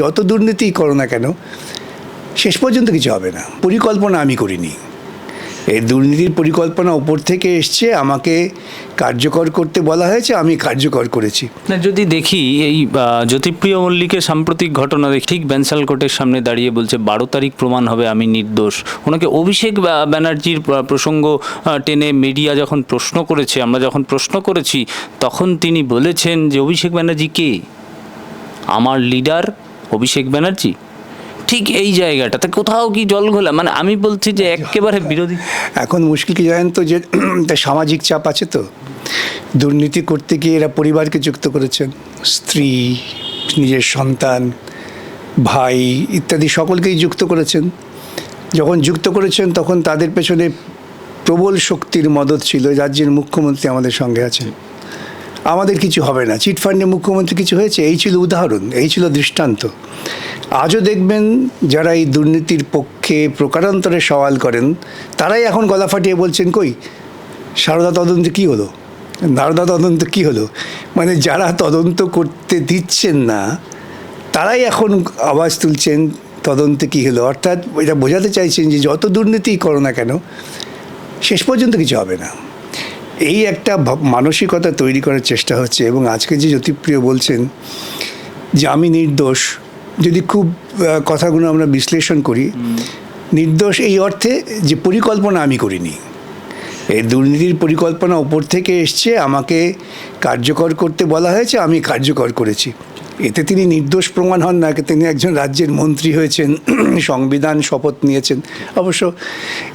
যত দুর্নীতিই করো না কেন শেষ পর্যন্ত কিছু হবে না। পরিকল্পনা আমি করিনি, এই দুর্নীতির পরিকল্পনা উপর থেকে এসছে, আমাকে কার্যকর করতে বলা হয়েছে, আমি কার্যকর করেছি। না, যদি দেখি এই জ্যোতিপ্রিয় মল্লিকের সাম্প্রতিক ঘটনা দেখি, ঠিক ব্যানসাল কোর্টের সামনে দাঁড়িয়ে বলছে 12 তারিখ প্রমাণ হবে আমি নির্দোষ। ওনাকে অভিষেক ব্যানার্জির প্রসঙ্গ টেনে মিডিয়া যখন প্রশ্ন করেছে, আমরা যখন প্রশ্ন করেছি, তখন তিনি বলেছেন যে অভিষেক ব্যানার্জি কে? আমার লিডার অভিষেক ব্যানার্জি। ঠিক এই জায়গাটাতে কোথাও কি জল ঘোলা? মানে আমি বলছি যে একেবারে বিরোধী। এখন মুশকিল কি জানেন তো, যে সামাজিক চাপ আছে, তো দুর্নীতি করতে গিয়ে এরা পরিবারকে যুক্ত করেছেন, স্ত্রী, নিজের সন্তান, ভাই ইত্যাদি সকলকেই যুক্ত করেছেন। যখন যুক্ত করেছেন তখন তাদের পেছনে প্রবল শক্তির মদত ছিল। রাজ্যের মুখ্যমন্ত্রী আমাদের সঙ্গে আছেন, আমাদের কিছু হবে না। চিটফান্ডে মুখ্যমন্ত্রী কিছু হয়েছে, এই ছিল উদাহরণ, এই ছিল দৃষ্টান্ত। আজও দেখবেন যারা এই দুর্নীতির পক্ষে প্রকারান্তরে সওয়াল করেন, তারাই এখন গলা ফাটিয়ে বলছেন কই সারদা তদন্ত কী হলো, নারদা তদন্ত কী হলো। মানে যারা তদন্ত করতে দিচ্ছেন না তারাই এখন আওয়াজ তুলছেন তদন্তে কী হলো। অর্থাৎ এটা বোঝাতে চাইছেন যে যত দুর্নীতিই করো না কেন শেষ পর্যন্ত কিছু হবে না। এই একটা মানসিকতা তৈরি করার চেষ্টা হচ্ছে। এবং আজকে যে জ্যোতিপ্রিয় বলছেন যে আমি নির্দোষ, যদি খুব কথাগুলো আমরা বিশ্লেষণ করি, নির্দোষ এই অর্থে যে পরিকল্পনা আমি করিনি, এই দুর্নীতির পরিকল্পনা উপর থেকে এসছে, আমাকে কার্যকর করতে বলা হয়েছে, আমি কার্যকর করেছি। এতে তিনি নির্দোষ প্রমাণ হন না, তিনি একজন রাজ্যের মন্ত্রী হয়েছেন, সংবিধান শপথ নিয়েছেন। অবশ্য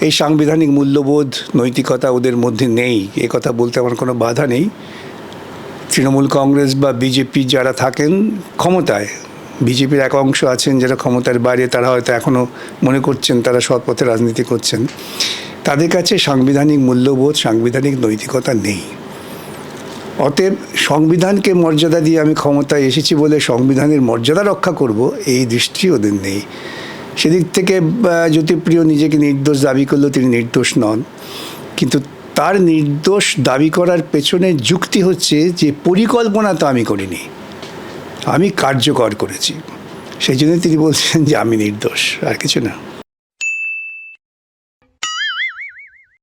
এই সাংবিধানিক মূল্যবোধ নৈতিকতা ওদের মধ্যে নেই, এ কথা বলতে আমার কোনো বাধা নেই। তৃণমূল কংগ্রেস বা বিজেপি যারা থাকেন ক্ষমতায়, বিজেপির এক অংশ আছেন যারা ক্ষমতার বাইরে, তারা হয়তো এখনও মনে করছেন তারা সৎ পথে রাজনীতি করছেন। তাদের কাছে সাংবিধানিক মূল্যবোধ, সাংবিধানিক নৈতিকতা নেই। অতএব সংবিধানকে মর্যাদা দিয়ে আমি ক্ষমতায় এসেছি বলে সংবিধানের মর্যাদা রক্ষা করব, এই দৃষ্টি ওদের নেই। সেদিক থেকে জ্যোতিপ্রিয় নিজেকে নির্দোষ দাবি করলেও তিনি নির্দোষ নন। কিন্তু তার নির্দোষ দাবি করার পেছনে যুক্তি হচ্ছে যে পরিকল্পনা তো আমি করিনি, আমি কার্যকর করেছি। সেই জন্য তিনি বলছেন যে আমি নির্দোষ, আর কিছু না।